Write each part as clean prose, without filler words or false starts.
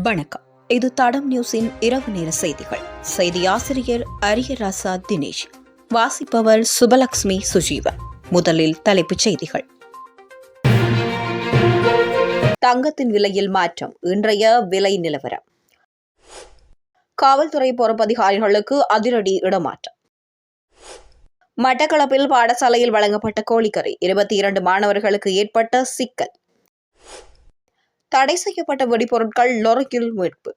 வணக்கம். இது தடம் நியூஸின் இரவு நேர செய்திகள். செய்தி ஆசிரியர் அரியராசா தினேஷ். வாசிப்பவர் சுபலக்ஷ்மி சுஜீவன். முதலில் தலைப்புச் செய்திகள். தங்கத்தின் விலையில் மாற்றம். இன்றைய விலை நிலவரம். காவல்துறை பொறுப்பதிகாரிகளுக்கு அதிரடி இடமாற்றம். மட்டக்களப்பில் பாடசாலையில் வழங்கப்பட்ட கோழிக்கறி 22 மாணவர்களுக்கு ஏற்பட்ட சிக்கல். தடை செய்யப்பட்ட வெடிபொருட்கள் லொரியில் மீட்பு.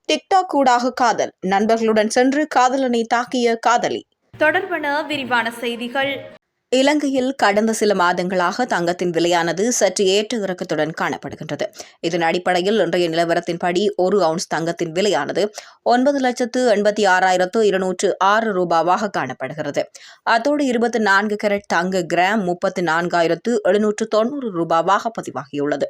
டிக்டாக் ஊடாக காதல். நண்பர்களுடன் சென்று காதலனை தாக்கிய காதலி. தொடர்பான விரிவான செய்திகள். இலங்கையில் கடந்த சில மாதங்களாக தங்கத்தின் விலையானது சற்று ஏற்ற இறக்கத்துடன் காணப்படுகின்றது. இதன் அடிப்படையில் இன்றைய நிலவரத்தின்படி 1 அவுன்ஸ் தங்கத்தின் விலையானது 9,86,206 ரூபாவாக காணப்படுகிறது. அத்தோடு 24 கேரட் தங்க கிராம் 34,790 ரூபாவாக பதிவாகியுள்ளது.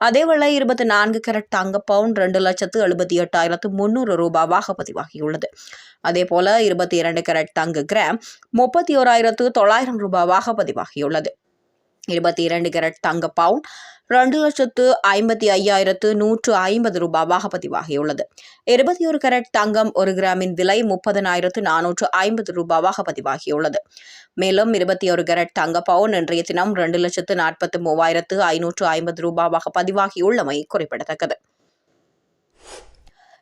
அதேவேளை 24 கேரட் தங்க பவுன் 2,78,300 ரூபாவாக பதிவாகியுள்ளது. அதேபோல 22 கேரட் தங்க கிராம் 31,900 ரூபாவாக பதிவாகியுள்ளது. 22 கேரட் தங்க பவுன் 2,55,150 ரூபாவாக பதிவாகியுள்ளது. 21 கேரட் தங்கம் 1 கிராமின் விலை 30,450 ரூபாவாக பதிவாகியுள்ளது. மேலும் 21 கேரட் தங்க பவுன் இன்றைய தினம் 2,43,550 ரூபாவாக பதிவாகியுள்ளமை குறிப்பிடத்தக்கது.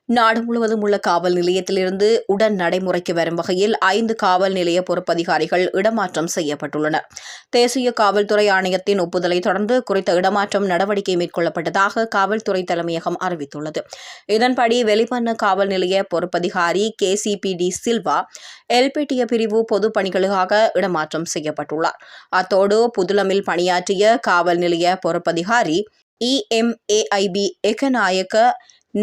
நாடு முழுவதும் உள்ள காவல் நிலையத்திலிருந்து உடன் நடைமுறைக்கு வரும் வகையில் 5 காவல் நிலைய பொறுப்பதிகாரிகள் இடமாற்றம் செய்யப்பட்டுள்ளனர். தேசிய காவல்துறை ஆணையத்தின் ஒப்புதலை தொடர்ந்து குறித்த இடமாற்றம் நடவடிக்கை மேற்கொள்ளப்பட்டதாக காவல்துறை தலைமையகம் அறிவித்துள்ளது. இதன்படி வெளிப்பண்ண காவல் நிலைய பொறுப்பதிகாரி KCPD சில்வா எல்பிட்டிய பிரிவு பொது பணிகளுக்காக இடமாற்றம் செய்யப்பட்டுள்ளார். அத்தோடு புதுலமில் பணியாற்றிய காவல் நிலைய பொறுப்பதிகாரி EMAIB எகநாயக்க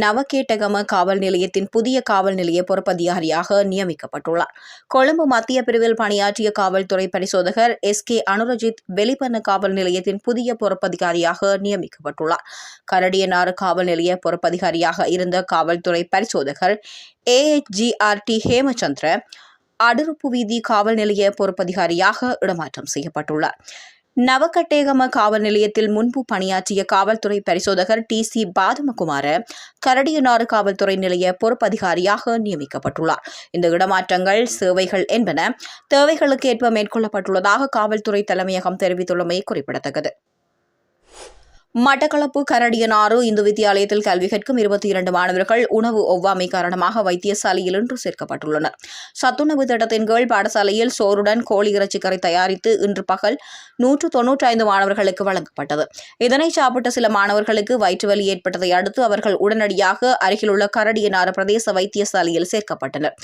நவகேட்டகம காவல் நிலையத்தின் புதிய காவல் நிலைய பொறுப்பதிகாரியாக நியமிக்கப்பட்டுள்ளார். கொழும்பு மத்திய பிரிவில் பணியாற்றிய காவல்துறை பரிசோதகர் SK அனுரஜித் வெளிப்பண்ண காவல் நிலையத்தின் புதிய பொறுப்பதிகாரியாக நியமிக்கப்பட்டுள்ளார். கரடியனாறு காவல் நிலைய பொறுப்பதிகாரியாக இருந்த காவல்துறை பரிசோதகர் AHGRT ஹேமச்சந்திர அடுருப்பு வீதி காவல் நிலைய பொறுப்பதிகாரியாக இடமாற்றம் செய்யப்பட்டுள்ளார். நவகட்டேகம காவல் நிலையத்தில் முன்பு பணியாற்றிய காவல்துறை பரிசோதகர் TC பாதமகுமார கரடியனாறு காவல்துறை நிலைய பொறுப்பதிகாரியாக நியமிக்கப்பட்டுள்ளார். இந்த இடமாற்றங்கள் சேவைகள் என்பன தேவைகளுக்கு ஏற்ப மேற்கொள்ளப்பட்டுள்ளதாக காவல்துறை தலைமையகம் தெரிவித்துள்ளமை குறிப்பிடத்தக்கது. மட்டக்களப்பு கரடியனாறு இந்து வித்தியாலயத்தில் கல்வி கற்கும் 22 மாணவர்கள் உணவு ஒவ்வாமை காரணமாக வைத்தியசாலையில் இன்று சேர்க்கப்பட்டுள்ளனர். சத்துணவு திட்டத்தின் கீழ் பாடசாலையில் சோறுடன் கோழி இறைச்சிக்கறி தயாரித்து இன்று பகல் 195 மாணவர்களுக்கு வழங்கப்பட்டது. இதனை சாப்பிட்ட சில மாணவர்களுக்கு வயிற்றுவலி ஏற்பட்டதை அடுத்து அவர்கள் உடனடியாக அருகிலுள்ள கரடியனாறு பிரதேச வைத்தியசாலையில் சேர்க்கப்பட்டனர்.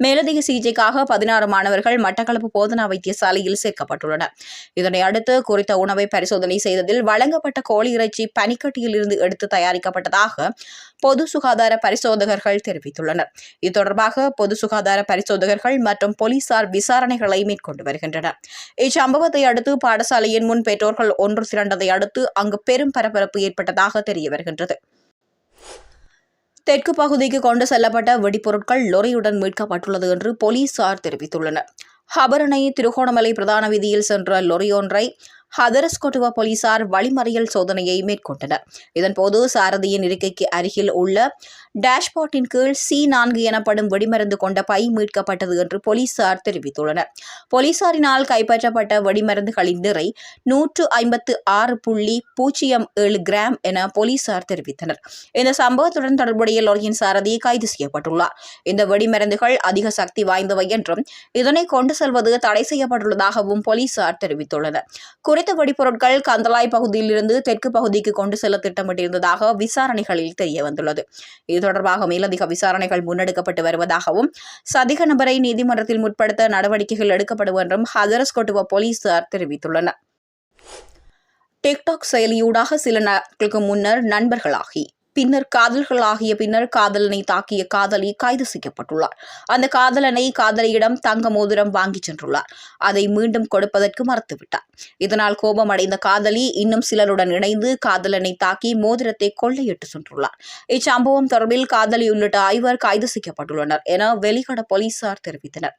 மேலதிக சிகிச்சைக்காக 16 மாணவர்கள் மட்டக்களப்பு போதனா வைத்தியசாலையில் சேர்க்கப்பட்டுள்ளனர். இதனை அடுத்து குறித்த உணவை பரிசோதனை செய்ததில் வழங்கப்பட்ட கோழி இறைச்சி பனிக்கட்டியில் இருந்து எடுத்து தயாரிக்கப்பட்டதாக பொது சுகாதார பரிசோதகர்கள் தெரிவித்துள்ளனர். இது தொடர்பாக பொது சுகாதார பரிசோதகர்கள் மற்றும் போலீசார் விசாரணைகளை மேற்கொண்டு வருகின்றனர். இச்சம்பவத்தை அடுத்து பாடசாலையின் முன் பெற்றோர்கள் ஒன்று திரண்டதை அடுத்து அங்கு பெரும் பரபரப்பு ஏற்பட்டதாக தெரிய வருகின்றது. தெற்கு பகுதிக்கு கொண்டு செல்லப்பட்ட வெடிபொருட்கள் லொரியுடன் மீட்கப்பட்டுள்ளது என்று போலீசார் தெரிவித்துள்ளனர். ஹபரணை திருகோணமலை பிரதான வீதியில் சென்ற லொரியொன்றை ஹதரஸ்கொட்டுவ போலீசார் வழிமறியல் சோதனையை மேற்கொண்டனர். இதன்போது சாரதியின் இருக்கைக்கு அருகில் உள்ள டேஷ்போர்ட்டின் கீழ் C4 எனப்படும் வெடிமருந்து கொண்ட பை மீட்கப்பட்டது என்று போலீசார் தெரிவித்துள்ளனர். போலீசாரினால் கைப்பற்றப்பட்ட வெடிமருந்துகளின் நிறை 156.07 கிராம் என போலீசார் தெரிவித்தனர். இந்த சம்பவத்துடன் தொடர்புடைய லொரியின் சாரதி கைது செய்யப்பட்டுள்ளார். இந்த வெடிமருந்துகள் அதிக சக்தி வாய்ந்தவை என்றும் இதனை கொண்டு செல்வது தடை செய்யப்பட்டுள்ளதாகவும் போலீசார் தெரிவித்துள்ளனர். குறித்த வெடிபொருட்கள் கந்தலாய் பகுதியிலிருந்து தெற்கு பகுதிக்கு கொண்டு செல்ல திட்டமிட்டிருந்ததாக விசாரணைகளில் தெரியவந்துள்ளது. இது தொடர்பாக மேலதிக விசாரணைகள் முன்னெடுக்கப்பட்டு வருவதாகவும் சதிக நபரை நீதிமன்றத்தில் முற்படுத்த நடவடிக்கைகள் எடுக்கப்படும் என்றும் ஹதரஸ்கொட்டுவ போலீசார் தெரிவித்துள்ளனர். டிக்டாக் செயலியூடாக சில நாட்களுக்கு முன்னர் நண்பர்களாகி பின்னர் காதல்களாகிய பின்னர் காதலனை தாக்கிய காதலி கைது செய்யப்பட்டுள்ளார். அந்த காதலனை காதலியிடம் தங்க மோதிரம் வாங்கிச் சென்றுள்ளார். அதை மீண்டும் கொடுப்பதற்கு மறுத்துவிட்டார். இதனால் கோபமடைந்த காதலி இன்னும் சிலருடன் இணைந்து காதலனை தாக்கி மோதிரத்தை கொள்ளையிட்டு சென்றுள்ளார். இச்சம்பவம் தொடர்பில் காதலி உள்ளிட்ட 5 கைது செய்யப்பட்டுள்ளனர் என வெளிகட போலீசார் தெரிவித்தனர்.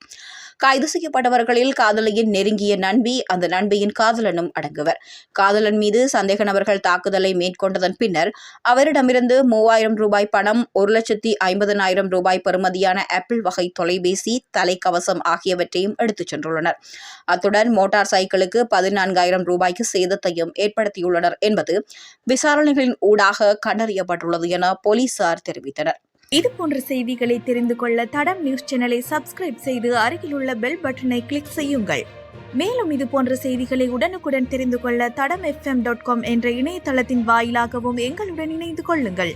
கைது செய்யப்பட்டவர்களில் காதலியின் நெருங்கிய நண்பி, அந்த நண்பியின் காதலனும் அடங்குவர். காதலன் மீது சந்தேக நபர்கள் தாக்குதலை மேற்கொண்டதன் பின்னர் அவரிடமிருந்து 3000 ரூபாய் பணம், 1,50,000 ரூபாய் பெறுமதியான ஆப்பிள் வகை தொலைபேசி, தலைக்கவசம் ஆகியவற்றையும் எடுத்துச் சென்றுள்ளனர். அத்துடன் மோட்டார் சைக்கிளுக்கு 14,000 ரூபாய்க்கு சேதத்தையும் ஏற்படுத்தியுள்ளனர் என்பது விசாரணைகளின் ஊடாக கண்டறியப்பட்டுள்ளது என போலீசார் தெரிவித்தனர். இதுபோன்ற செய்திகளை தெரிந்து கொள்ள தடம் நியூஸ் சேனலை சப்ஸ்கிரைப் செய்து அருகிலுள்ள பெல் பட்டனை கிளிக் செய்யுங்கள். மேலும் இதுபோன்ற செய்திகளை உடனுக்குடன் தெரிந்து கொள்ள தடம் FM.com என்ற இணையதளத்தின் வாயிலாகவும் எங்களுடன் இணைந்து கொள்ளுங்கள்.